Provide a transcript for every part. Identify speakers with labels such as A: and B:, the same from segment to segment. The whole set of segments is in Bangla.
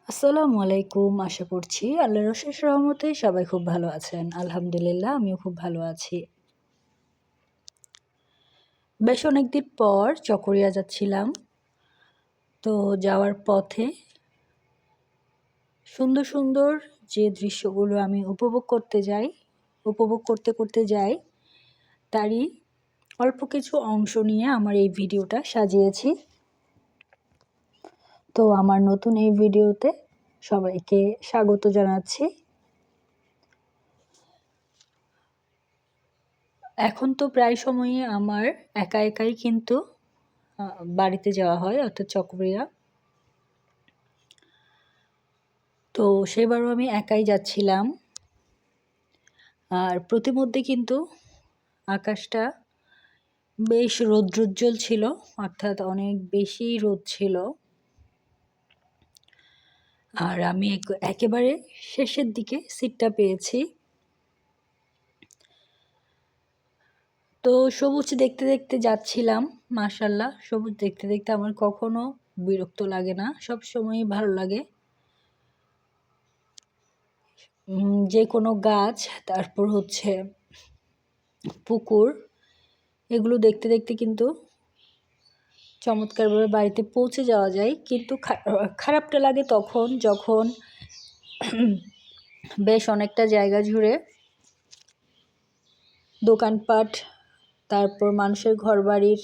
A: আসসালামু আলাইকুম। আশা করছি আল্লাহর অশেষ রহমতে সবাই খুব ভালো আছেন। আলহামদুলিল্লাহ আমিও খুব ভালো আছি। বেশ অনেকদিন পর চকরিয়া যাচ্ছিলাম। তো যাওয়ার পথে সুন্দর, সুন্দর যে দৃশ্যগুলো আমি উপভোগ করতে যাই, তারই অল্প কিছু অংশ নিয়ে আমার এই ভিডিওটা সাজিয়েছি। তো আমার নতুন এই ভিডিওতে সবাইকে স্বাগত জানাচ্ছি। এখন তো প্রায় সময়ই আমার একাই কিন্তু বাড়িতে যাওয়া হয়, অর্থাৎ চকরিয়া। তো সেবারও আমি একাই যাচ্ছিলাম। আর প্রতিমধ্যে কিন্তু আকাশটা বেশ রৌদ্রোজ্জ্বল ছিল, অর্থাৎ অনেক বেশি রোদ ছিল। আর আমি একেবারে শেষের দিকে সিটটা পেয়েছি। তো সবুজ দেখতে দেখতে যাচ্ছিলাম। মাশাআল্লাহ, সবুজ দেখতে দেখতে আমার কখনো বিরক্ত লাগে না, সব সময়ই ভালো লাগে। যে কোনো গাছ, তারপর হচ্ছে পুকুর, এগুলো দেখতে দেখতে কিন্তু চমৎকারভাবে বাড়িতে পৌঁছে যাওয়া যায়। কিন্তু খারাপটা লাগে তখন যখন বেশ অনেকটা জায়গা জুড়ে দোকানপাট, তারপর মানুষের ঘরবাড়ির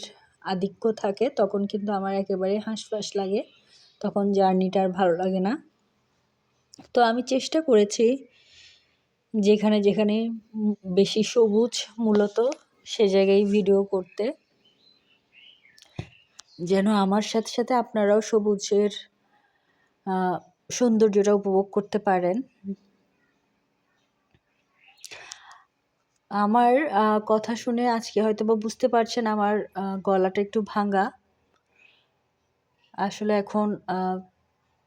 A: আধিক্য থাকে, তখন কিন্তু আমার একেবারে হাঁসফাঁস লাগে, তখন জার্নিটা আর ভালো লাগে না। তো আমি চেষ্টা করেছি যেখানে যেখানে বেশি সবুজ মূলত সে জায়গায় ভিডিও করতে, যেন আমার সাথে সাথে আপনারাও সবুজের সৌন্দর্যটা উপভোগ করতে পারেন। আমার কথা শুনে আজকে হয়তোবা বুঝতে পারছেন আমার গলাটা একটু ভাঙা। আসলে এখন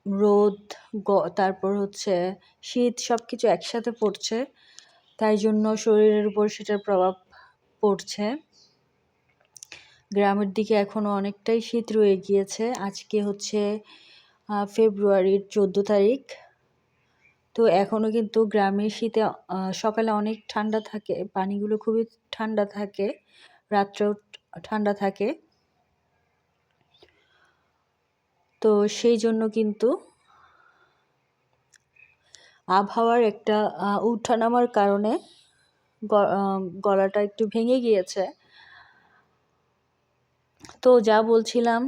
A: রোদ, তারপর হচ্ছে শীত, সব কিছু একসাথে পড়ছে, তাই জন্য শরীরের উপর সেটার প্রভাব পড়ছে। গ্রামের দিকে এখনও অনেকটাই শীত রয়ে গিয়েছে। আজকে হচ্ছে ফেব্রুয়ারির 14 তারিখ। তো এখনও কিন্তু গ্রামের শীতে সকালে অনেক ঠান্ডা থাকে, পানিগুলো খুবই ঠান্ডা থাকে, রাত্রেও ঠান্ডা থাকে। তো সেই জন্য কিন্তু আবহাওয়ার একটা উঠানামার কারণে গলাটা একটু ভেঙে গিয়েছে। তো যা বলছিলাম,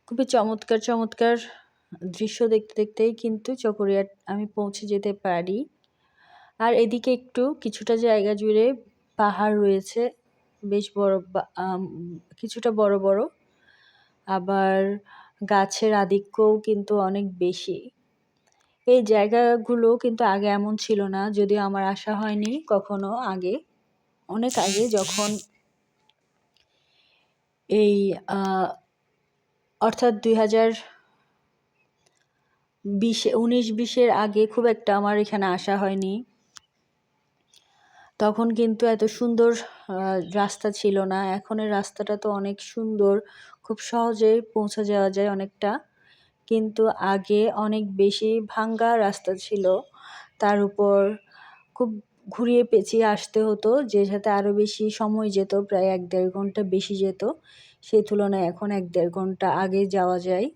A: খুবই চমৎকার চমৎকার দৃশ্য দেখতে দেখতেই কিন্তু চকরিয়া আমি পৌঁছে যেতে পারি। আর এদিকে একটু কিছুটা জায়গা জুড়ে পাহাড় রয়েছে, বেশ বড়, কিছুটা বড় বড়, আবার গাছের আধিক্যও কিন্তু অনেক বেশি। এই জায়গাগুলো কিন্তু আগে এমন ছিল না, যদিও আমার আসা হয়নি কখনো আগে। অনেক আগে, যখন এই অর্থাৎ 2019-20 আগে খুব একটা আমার এখানে আসা হয়নি। তখন কিন্তু এত সুন্দর রাস্তা ছিল না। এখনের রাস্তাটা তো অনেক সুন্দর, খুব সহজেই পৌঁছে যাওয়া যায় অনেকটা। কিন্তু আগে অনেক বেশি ভাঙ্গা রাস্তা ছিল, তার উপর খুব ঘুরিয়ে পেঁচিয়ে আসতে হতো, যে সাথে আরও বেশি সময় যেত, প্রায় 1-1.5 ঘন্টা বেশি যেত। সেই তুলনায় এখন 1-1.5 ঘন্টা আগে যাওয়া যায়।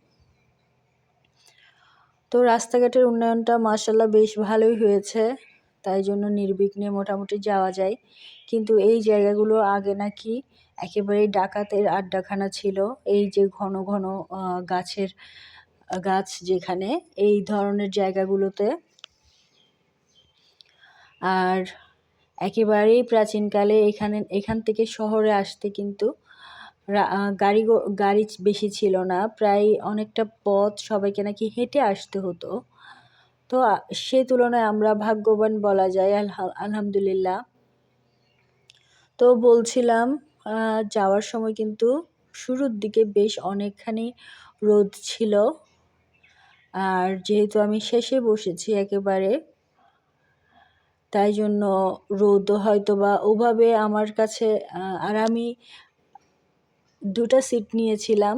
A: তো রাস্তাঘাটের উন্নয়নটা মাশাআল্লাহ বেশ ভালোই হয়েছে, তাই জন্য নির্বিঘ্নে মোটামুটি যাওয়া যায়। কিন্তু এই জায়গাগুলো আগে নাকি একেবারেই ডাকাতের আড্ডাখানা ছিল। এই যে ঘন ঘন গাছ যেখানে, এই ধরনের জায়গাগুলোতে। আর একেবারেই প্রাচীনকালে এখান থেকে শহরে আসতে কিন্তু গাড়ি বেশি ছিল না, প্রায় অনেকটা পথ সবাইকে নাকি হেঁটে আসতে হতো। তো সে তুলনায় আমরা ভাগ্যবান বলা যায়, আলহামদুলিল্লাহ। তো বলছিলাম, যাওয়ার সময় কিন্তু শুরুর দিকে বেশ অনেকখানি রোদ ছিল, আর যেহেতু আমি শেষে বসেছি একেবারে, তাই জন্য রোদ হয়তো বা ওভাবে আমার কাছে, আর আমি 2টা সিট নিয়েছিলাম।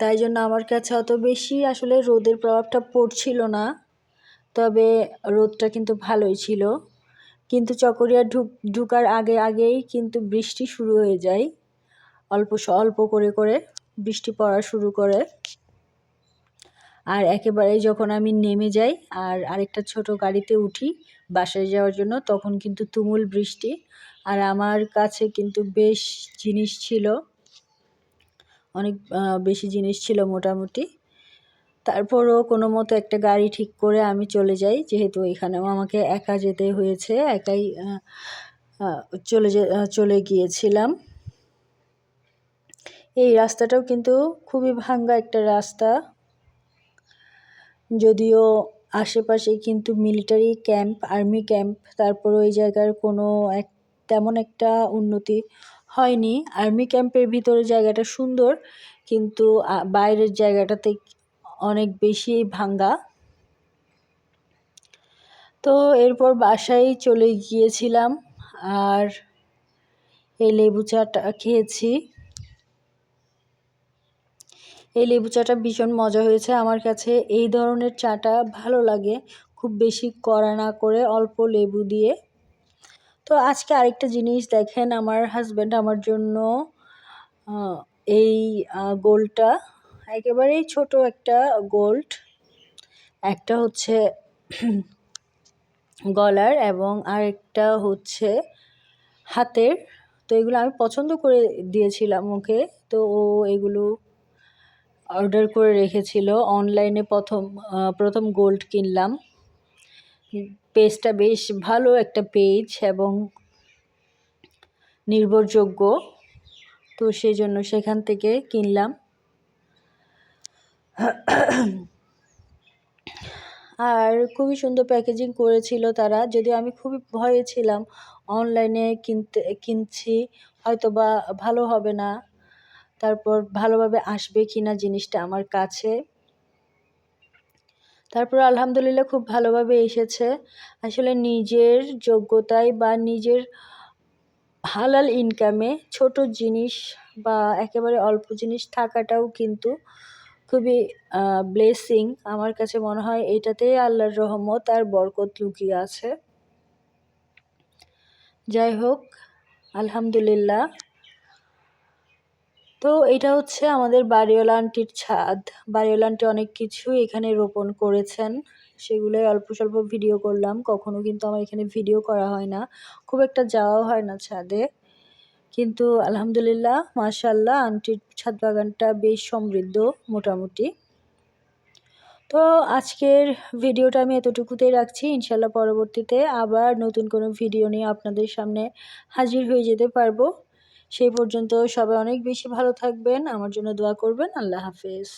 A: তাই জন্য আমার কাছে অত বেশি আসলে রোদের প্রভাবটা পড়ছিল না, তবে রোদটা কিন্তু ভালোই ছিল। কিন্তু চকরিয়া ঢুকার আগেই কিন্তু বৃষ্টি শুরু হয়ে যায়, অল্প করে বৃষ্টি পড়া শুরু করে। আর একেবারেই যখন আমি নেমে যাই আর আরেকটা ছোট গাড়িতে উঠি বাসায় যাওয়ার জন্য, তখন কিন্তু তুমুল বৃষ্টি। আর আমার কাছে কিন্তু বেশ জিনিস ছিল, অনেক বেশি জিনিস ছিল মোটামুটি। তারপরও কোনো মতো একটা গাড়ি ঠিক করে আমি চলে যাই, যেহেতু এখানেও আমাকে একা যেতে হয়েছে, একাই চলে গিয়েছিলাম। এই রাস্তাটাও কিন্তু খুবই ভাঙ্গা একটা রাস্তা, যদিও আশেপাশে কিন্তু মিলিটারি ক্যাম্প, আর্মি ক্যাম্প, তারপর ওই জায়গার কোনো তেমন একটা উন্নতি হয়নি। আর্মি ক্যাম্পের ভিতরে জায়গাটা সুন্দর, কিন্তু বাইরের জায়গাটাতে অনেক বেশি ভাঙ্গা। তো এরপর বাসায় চলে গিয়েছিলাম আর এই লেবু চাটা খেয়েছি। এই লেবু চাটা ভীষণ মজা হয়েছে আমার কাছে। এই ধরনের চাটা ভালো লাগে, খুব বেশি কড়া না করে অল্প লেবু দিয়ে। তো আজকে আরেকটা জিনিস দেখেন, আমার হাজব্যান্ড আমার জন্য এই গোল্ডটা, একেবারেই ছোট একটা গোল্ড, একটা হচ্ছে গলার এবং আরেকটা হচ্ছে হাতের। তো এগুলো আমি পছন্দ করে দিয়েছিলাম ওকে, তো ও এগুলো অর্ডার করে রেখেছিল। অনলাইনে প্রথম গোল্ড কিনলাম। পেজটা বেশ ভালো একটা পেজ এবং নির্ভরযোগ্য, তো সেই জন্য সেখান থেকে কিনলাম। আর খুবই সুন্দর প্যাকেজিং করেছিল তারা, যদিও আমি খুবই ভয়ে ছিলাম, অনলাইনে কিনছি হয়তো বা ভালো হবে না, তারপর ভালোভাবে আসবে কিনা জিনিসটা আমার কাছে। তারপর আলহামদুলিল্লাহ খুব ভালোভাবে এসেছে। আসলে নিজের যোগ্যতায় বা নিজের হালাল ইনকামে ছোট জিনিস বা একেবারে অল্প জিনিস থাকাটাও কিন্তু খুবই ব্লেসিং। আমার কাছে মনে হয় এটাতেই আল্লাহর রহমত আর বরকত লুকিয়ে আছে। যাই হোক, আলহামদুলিল্লাহ। তো এটা হচ্ছে আমাদের বাড়িওয়ালা আন্টির ছাদ। বাড়িওয়ালা আন্টি অনেক কিছু এখানে রোপণ করেছেন, সেগুলোই অল্প স্বল্প ভিডিও করলাম। কখনো কিন্তু আমার এখানে ভিডিও করা হয় না, খুব একটা যাওয়াও হয় না ছাদে। কিন্তু আলহামদুলিল্লাহ, মাশাআল্লাহ, আন্টির ছাদ বাগানটা বেশ সমৃদ্ধ মোটামুটি। তো আজকের ভিডিওটা আমি এতটুকুতেই রাখছি। ইনশাল্লাহ পরবর্তীতে আবার নতুন কোনো ভিডিও নিয়ে আপনাদের সামনে হাজির হয়ে যেতে পারবো। সেই পর্যন্ত সবাই অনেক বেশি ভালো থাকবেন, আমার জন্য দোয়া করবেন। আল্লাহ হাফেজ।